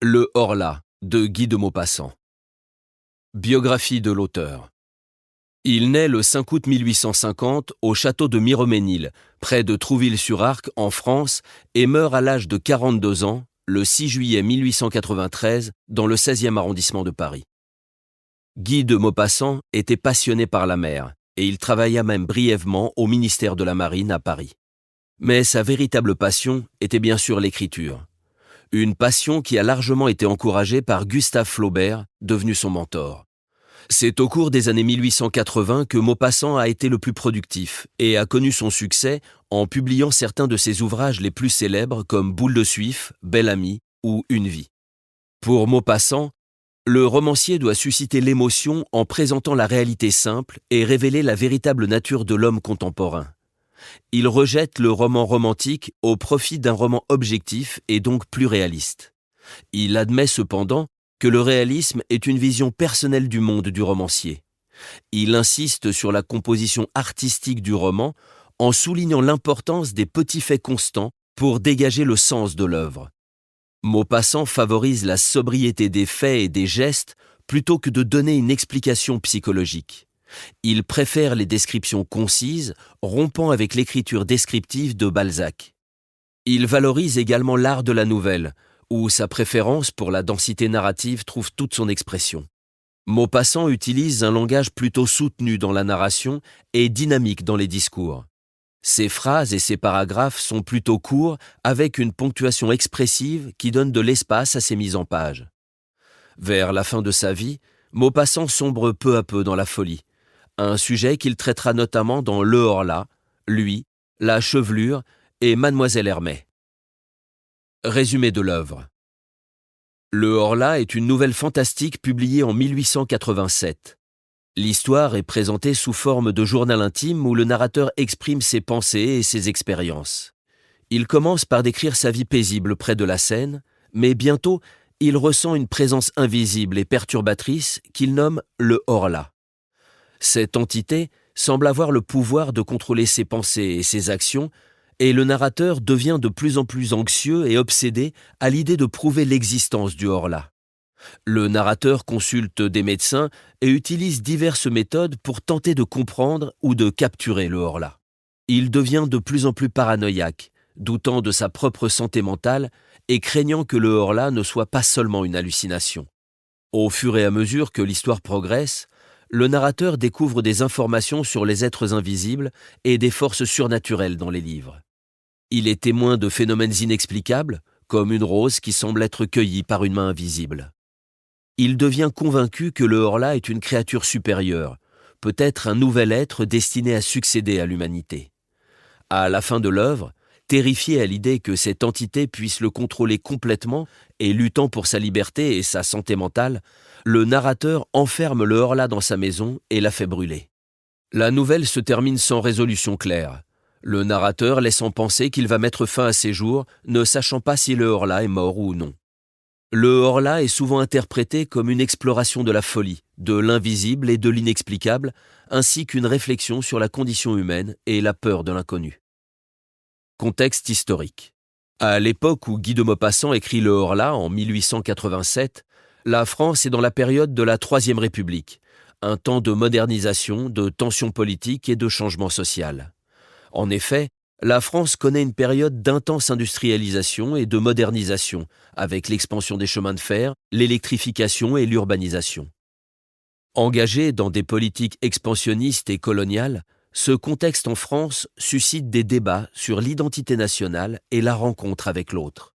Le Horla, de Guy de Maupassant. Biographie de l'auteur. Il naît le 5 août 1850 au château de Miromesnil, près de Trouville-sur-Arc, en France, et meurt à l'âge de 42 ans, le 6 juillet 1893, dans le 16e arrondissement de Paris. Guy de Maupassant était passionné par la mer, et il travailla même brièvement au ministère de la Marine à Paris. Mais sa véritable passion était bien sûr l'écriture. Une passion qui a largement été encouragée par Gustave Flaubert, devenu son mentor. C'est au cours des années 1880 que Maupassant a été le plus productif et a connu son succès en publiant certains de ses ouvrages les plus célèbres comme Boule de Suif, Bel Ami ou Une vie. Pour Maupassant, le romancier doit susciter l'émotion en présentant la réalité simple et révéler la véritable nature de l'homme contemporain. Il rejette le roman romantique au profit d'un roman objectif et donc plus réaliste. Il admet cependant que le réalisme est une vision personnelle du monde du romancier. Il insiste sur la composition artistique du roman en soulignant l'importance des petits faits constants pour dégager le sens de l'œuvre. Maupassant favorise la sobriété des faits et des gestes plutôt que de donner une explication psychologique. Il préfère les descriptions concises, rompant avec l'écriture descriptive de Balzac. Il valorise également l'art de la nouvelle, où sa préférence pour la densité narrative trouve toute son expression. Maupassant utilise un langage plutôt soutenu dans la narration et dynamique dans les discours. Ses phrases et ses paragraphes sont plutôt courts, avec une ponctuation expressive qui donne de l'espace à ses mises en page. Vers la fin de sa vie, Maupassant sombre peu à peu dans la folie, un sujet qu'il traitera notamment dans Le Horla, Lui, La Chevelure et Mademoiselle Hermé. Résumé de l'œuvre. Le Horla est une nouvelle fantastique publiée en 1887. L'histoire est présentée sous forme de journal intime où le narrateur exprime ses pensées et ses expériences. Il commence par décrire sa vie paisible près de la Seine, mais bientôt, il ressent une présence invisible et perturbatrice qu'il nomme le Horla. Cette entité semble avoir le pouvoir de contrôler ses pensées et ses actions, et le narrateur devient de plus en plus anxieux et obsédé à l'idée de prouver l'existence du Horla. Le narrateur consulte des médecins et utilise diverses méthodes pour tenter de comprendre ou de capturer le Horla. Il devient de plus en plus paranoïaque, doutant de sa propre santé mentale et craignant que le Horla ne soit pas seulement une hallucination. Au fur et à mesure que l'histoire progresse, le narrateur découvre des informations sur les êtres invisibles et des forces surnaturelles dans les livres. Il est témoin de phénomènes inexplicables, comme une rose qui semble être cueillie par une main invisible. Il devient convaincu que le Horla est une créature supérieure, peut-être un nouvel être destiné à succéder à l'humanité. À la fin de l'œuvre, terrifié à l'idée que cette entité puisse le contrôler complètement et luttant pour sa liberté et sa santé mentale, le narrateur enferme le Horla dans sa maison et la fait brûler. La nouvelle se termine sans résolution claire, le narrateur laissant penser qu'il va mettre fin à ses jours, ne sachant pas si le Horla est mort ou non. Le Horla est souvent interprété comme une exploration de la folie, de l'invisible et de l'inexplicable, ainsi qu'une réflexion sur la condition humaine et la peur de l'inconnu. Contexte historique. À l'époque où Guy de Maupassant écrit Le Horla, en 1887, la France est dans la période de la Troisième République, un temps de modernisation, de tensions politiques et de changement social. En effet, la France connaît une période d'intense industrialisation et de modernisation, avec l'expansion des chemins de fer, l'électrification et l'urbanisation. Engagé dans des politiques expansionnistes et coloniales, ce contexte en France suscite des débats sur l'identité nationale et la rencontre avec l'autre.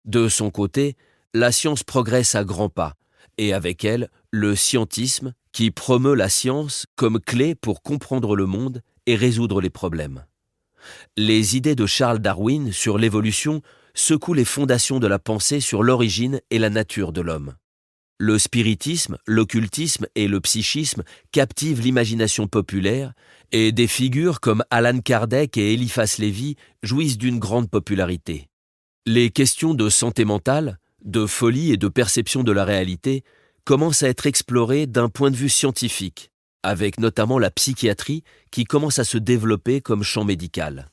De son côté, la science progresse à grands pas, et avec elle, le scientisme qui promeut la science comme clé pour comprendre le monde et résoudre les problèmes. Les idées de Charles Darwin sur l'évolution secouent les fondations de la pensée sur l'origine et la nature de l'homme. Le spiritisme, l'occultisme et le psychisme captivent l'imagination populaire et des figures comme Allan Kardec et Eliphas Lévy jouissent d'une grande popularité. Les questions de santé mentale, de folie et de perception de la réalité commencent à être explorées d'un point de vue scientifique, avec notamment la psychiatrie qui commence à se développer comme champ médical.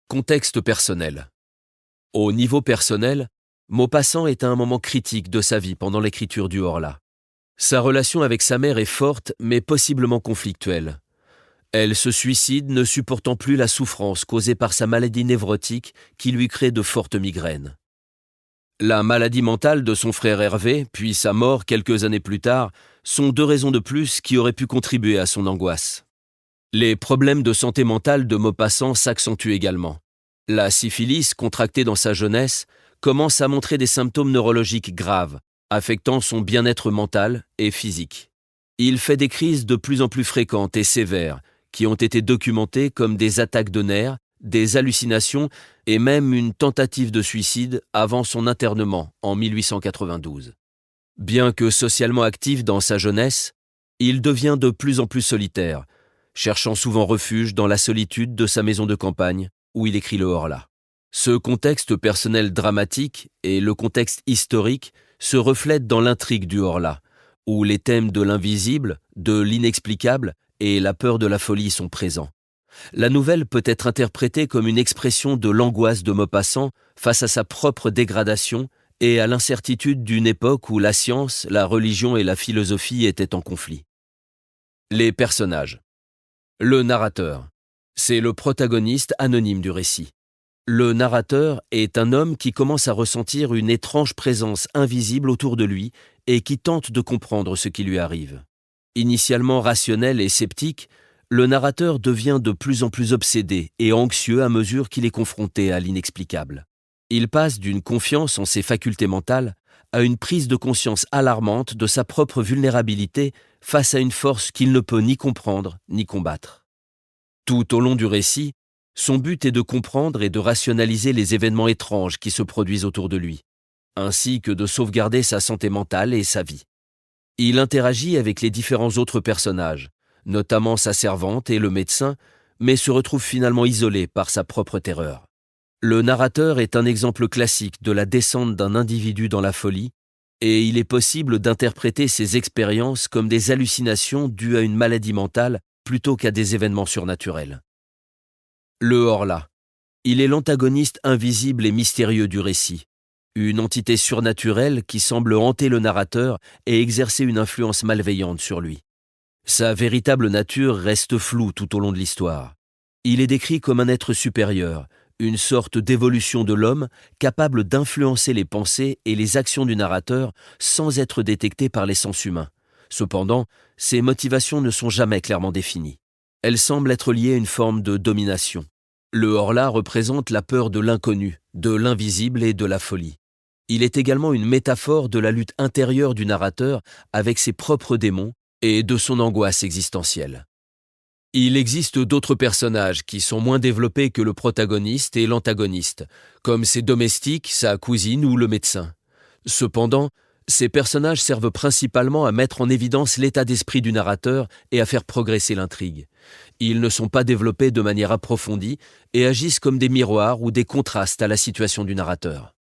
Contexte personnel. Au niveau personnel, Maupassant est à un moment critique de sa vie pendant l'écriture du Horla. Sa relation avec sa mère est forte, mais possiblement conflictuelle. Elle se suicide, ne supportant plus la souffrance causée par sa maladie névrotique qui lui crée de fortes migraines. La maladie mentale de son frère Hervé, puis sa mort quelques années plus tard, sont 2 raisons de plus qui auraient pu contribuer à son angoisse. Les problèmes de santé mentale de Maupassant s'accentuent également. La syphilis, contractée dans sa jeunesse, commence à montrer des symptômes neurologiques graves, affectant son bien-être mental et physique. Il fait des crises de plus en plus fréquentes et sévères, qui ont été documentées comme des attaques de nerfs, des hallucinations et même une tentative de suicide avant son internement en 1892. Bien que socialement actif dans sa jeunesse, il devient de plus en plus solitaire, cherchant souvent refuge dans la solitude de sa maison de campagne où il écrit le Horla. Ce contexte personnel dramatique et le contexte historique se reflètent dans l'intrigue du Horla, où les thèmes de l'invisible, de l'inexplicable et la peur de la folie sont présents. La nouvelle peut être interprétée comme une expression de l'angoisse de Maupassant face à sa propre dégradation et à l'incertitude d'une époque où la science, la religion et la philosophie étaient en conflit. Les personnages. Le narrateur. C'est le protagoniste anonyme du récit. Le narrateur est un homme qui commence à ressentir une étrange présence invisible autour de lui et qui tente de comprendre ce qui lui arrive. Initialement rationnel et sceptique, le narrateur devient de plus en plus obsédé et anxieux à mesure qu'il est confronté à l'inexplicable. Il passe d'une confiance en ses facultés mentales à une prise de conscience alarmante de sa propre vulnérabilité face à une force qu'il ne peut ni comprendre ni combattre. Tout au long du récit, son but est de comprendre et de rationaliser les événements étranges qui se produisent autour de lui, ainsi que de sauvegarder sa santé mentale et sa vie. Il interagit avec les différents autres personnages, notamment sa servante et le médecin, mais se retrouve finalement isolé par sa propre terreur. Le narrateur est un exemple classique de la descente d'un individu dans la folie, et il est possible d'interpréter ses expériences comme des hallucinations dues à une maladie mentale plutôt qu'à des événements surnaturels. Le Horla. Il est l'antagoniste invisible et mystérieux du récit, une entité surnaturelle qui semble hanter le narrateur et exercer une influence malveillante sur lui. Sa véritable nature reste floue tout au long de l'histoire. Il est décrit comme un être supérieur, une sorte d'évolution de l'homme capable d'influencer les pensées et les actions du narrateur sans être détecté par les sens humains. Cependant, ses motivations ne sont jamais clairement définies. Elles semblent être liées à une forme de domination. Le Horla représente la peur de l'inconnu, de l'invisible et de la folie. Il est également une métaphore de la lutte intérieure du narrateur avec ses propres démons et de son angoisse existentielle. Il existe d'autres personnages qui sont moins développés que le protagoniste et l'antagoniste, comme ses domestiques, sa cousine ou le médecin. Cependant, ces personnages servent principalement à mettre en évidence l'état d'esprit du narrateur et à faire progresser l'intrigue. Ils ne sont pas développés de manière approfondie et agissent comme des miroirs ou des contrastes à la situation du narrateur.